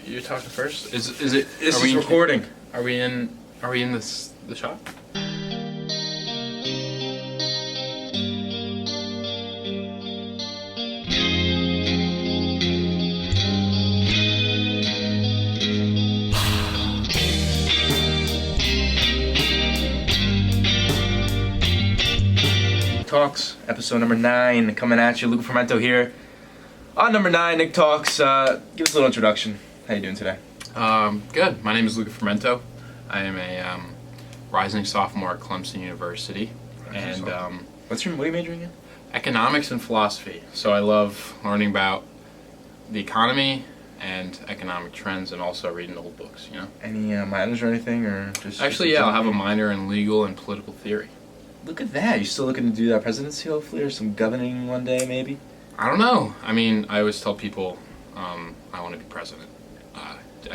You're talking first. Is it? This is recording. Are we in the shop? Talks, episode number 9, coming at you. Luca Fermento here. On number 9, Nick Talks. Give us a little introduction. How you doing today? Good. My name is Luca Fermento. I am a rising sophomore at Clemson University, and what are you majoring in? Economics and philosophy. So I love learning about the economy and economic trends, and also reading old books. You know. Any minors or anything, or just? Actually, yeah, I'll have a minor in legal and political theory. Look at that. You still looking to do that presidency, hopefully, or some governing one day, maybe? I don't know. I mean, I always tell people I want to be president.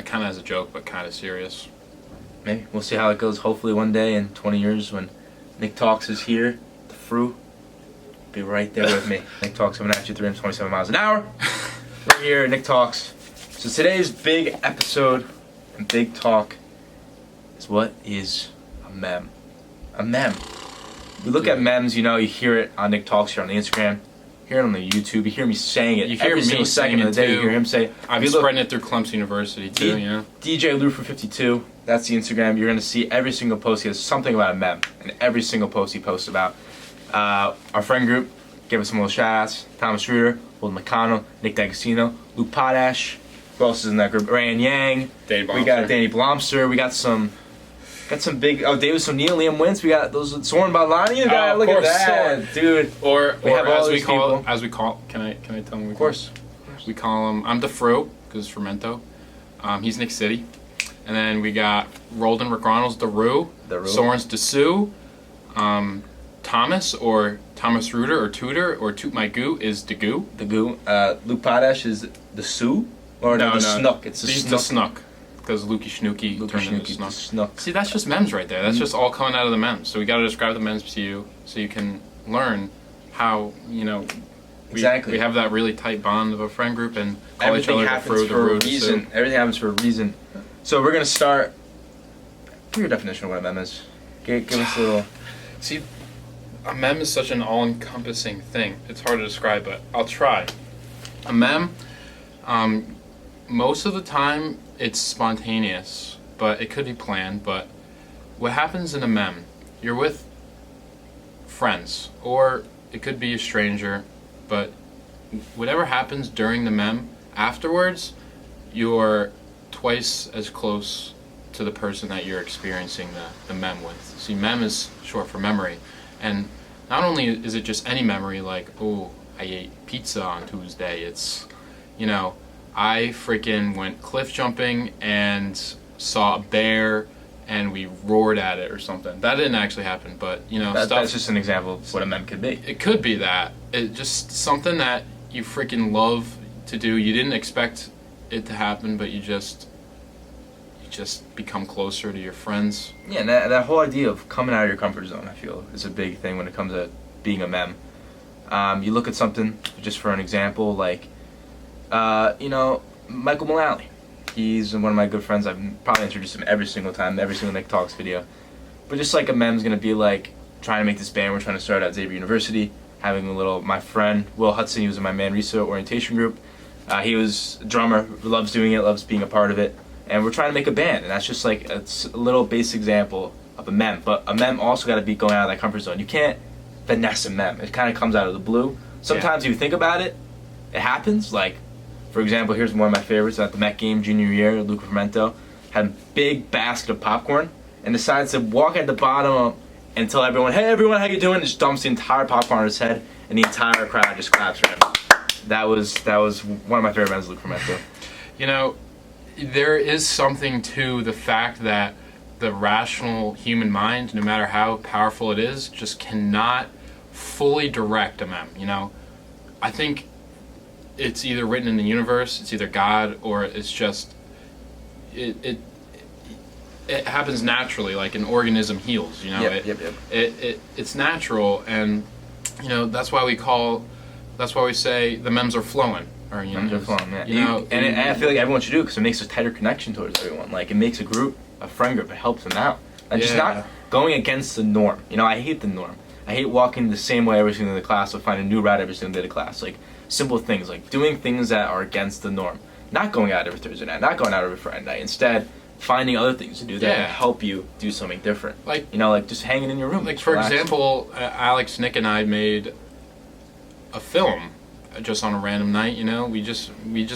Kind of as a joke, but kind of serious. Maybe. We'll see how it goes. Hopefully one day in 20 years when Nick Talks is here, the fruit, be right there with me. Nick Talks coming at you 327 miles an hour. We're here, Nick Talks. So today's big episode and big talk is what is a meme. A meme. We look at memes, you know, you hear it on Nick Talks here on the Instagram, hear it on the YouTube, you hear me saying it. You hear every me single second of the day, too. you hear him say it. I'm spreading it through Clemson University too, you know? DJ Lou452, that's the Instagram. You're going to see every single post. He has something about a meme, and every single post he posts about. Our friend group, give us some little shout-outs. Thomas Schroeder, Will McConnell, Nick D'Agostino, Luke Potash. Who else is in that group? Ryan Yang. We got Danny Blomster. We got some big. Davis O'Neill, Liam Wentz. We got those Soren Balani. Look at that, dude. Or have all as we these call people. as we call. Can I tell him? Of course. We call him. I'm the Fro because it's Fermento. He's Nick City, and then we got Roldan McRonald's the Roo. Soren's Dessou. Thomas or Thomas Reuter or Tudor or Toot My Goo is the Goo. The Goo. Luke Potash is the Sue or the Snook. It's the Snook. Because Lukey Schnooky turned into Snook. See, that's just memes right there. That's just all coming out of the memes. So we got to describe the memes to you so you can learn how, you know, we have that really tight bond of a friend group and call everything each other happens for a reason. Everything happens for a reason. So we're going to start. Give your definition of what a meme is. Give us a little. See, a meme is such an all-encompassing thing. It's hard to describe, but I'll try. A meme, most of the time, it's spontaneous, but it could be planned. But what happens in a meme, you're with friends, or it could be a stranger, but whatever happens during the meme, afterwards, you're twice as close to the person that you're experiencing the meme with. See, meme is short for memory, and not only is it just any memory, like, oh, I ate pizza on Tuesday, it's, you know, I freaking went cliff jumping and saw a bear and we roared at it or something. That didn't actually happen, but, you know, that's just an example of what a meme could be. It could be that. It just something that you freaking love to do. You didn't expect it to happen, but you just become closer to your friends. Yeah, and that whole idea of coming out of your comfort zone, I feel, is a big thing when it comes to being a meme. You look at something, just for an example, like, you know, Michael Mullally. He's one of my good friends. I've probably introduced him every single time, every single Nick Talks video. But just like a meme's gonna be like trying to make this band. We're trying to start at Xavier University, having a little. My friend Will Hudson, he was in my Manresa orientation group. He was a drummer, loves doing it, loves being a part of it, and we're trying to make a band. And that's just like it's a little basic example of a meme. But a meme also got to be going out of that comfort zone. You can't finesse a meme. It kind of comes out of the blue. Sometimes you think about it, it happens. Like, for example, here's one of my favorites at the Met game junior year. Luca Fermento had a big basket of popcorn and decides to walk at the bottom and tell everyone, "Hey, everyone, how you doing?" And just dumps the entire popcorn on his head, and the entire crowd just claps for him. That was one of my favorite memes, Luca Fermento. You know, there is something to the fact that the rational human mind, no matter how powerful it is, just cannot fully direct a meme. You know, I think it's either written in the universe, it's either God, or it's just it happens naturally, like an organism heals. You know, it's natural, and you know that's why we say the memes are flowing. or Memes are fun, man. you know, and I feel like everyone should do it because it makes a tighter connection towards everyone. Like it makes a group, a friend group. It helps them out. And just not going against the norm. You know, I hate the norm. I hate walking the same way every single day to class or find a new route every single day to class. Like simple things, like doing things that are against the norm. Not going out every Thursday night, not going out every Friday night. Instead, finding other things to do that will help you do something different. Like, you know, like just hanging in your room. Like for example, Alex, Nick, and I made a film just on a random night. You know, we just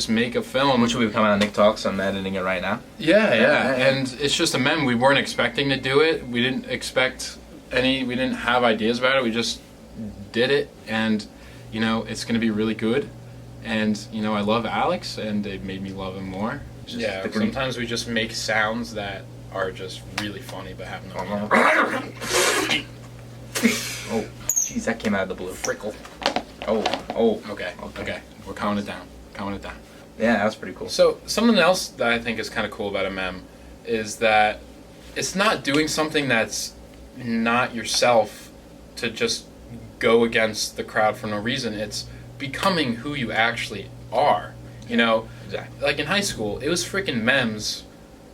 make a film. Which will be coming on Nick Talks. I'm editing it right now. Yeah. And it's just a mem. We weren't expecting to do it. We didn't expect any. We didn't have ideas about it. We just did it, and you know, it's gonna be really good. And you know, I love Alex, and it made me love him more. Yeah, sometimes we just make sounds that are just really funny but have no meaning. Oh, jeez, that came out of the blue. Frickle. Oh. Okay. We're counting it down. Yeah, that was pretty cool. So something else that I think is kind of cool about a mem is that it's not doing something that's not yourself to just go against the crowd for no reason. It's becoming who you actually are. You know, exactly. Like in high school, it was freaking memes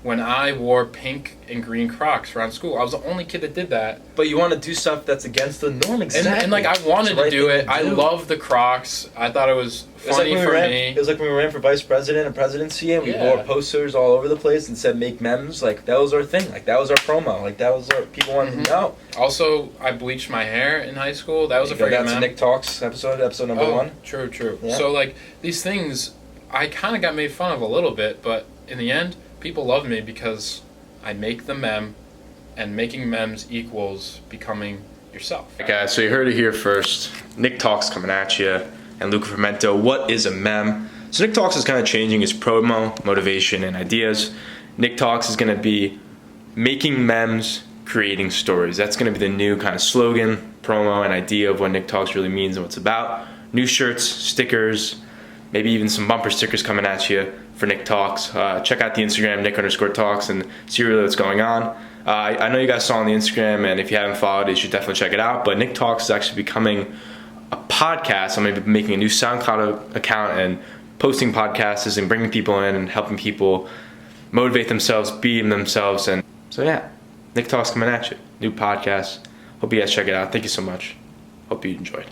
when I wore pink and green Crocs around school. I was the only kid that did that. But you want to do stuff that's against the norm, exactly. And like I wanted to do it. I love the Crocs. I thought it was funny for me. It was like when we ran for vice president and presidency, and we wore posters all over the place and said "make memes." Like that was our thing. Like that was our promo. Like that was our people wanted to know. Also, I bleached my hair in high school. That was a freaking mem. That's Nick Talks episode number 1. True. Yeah. So like these things, I kind of got made fun of a little bit, but in the end, people love me because I make the mem, and making memes equals becoming yourself. Alright guys, so you heard it here first. Nick Talks coming at you, and Luca Fermento. What is a mem? So Nick Talks is kind of changing his promo, motivation, and ideas. Nick Talks is going to be making memes, creating stories. That's going to be the new kind of slogan, promo, and idea of what Nick Talks really means and what it's about. New shirts, stickers, maybe even some bumper stickers coming at you for Nick Talks. Check out the Instagram, Nick_Talks, and see really what's going on. I know you guys saw on the Instagram, and if you haven't followed it, you should definitely check it out. But Nick Talks is actually becoming a podcast. I'm going to be making a new SoundCloud account and posting podcasts and bringing people in and helping people motivate themselves, be themselves. And so yeah, Nick Talks coming at you. New podcast. Hope you guys check it out. Thank you so much. Hope you enjoyed.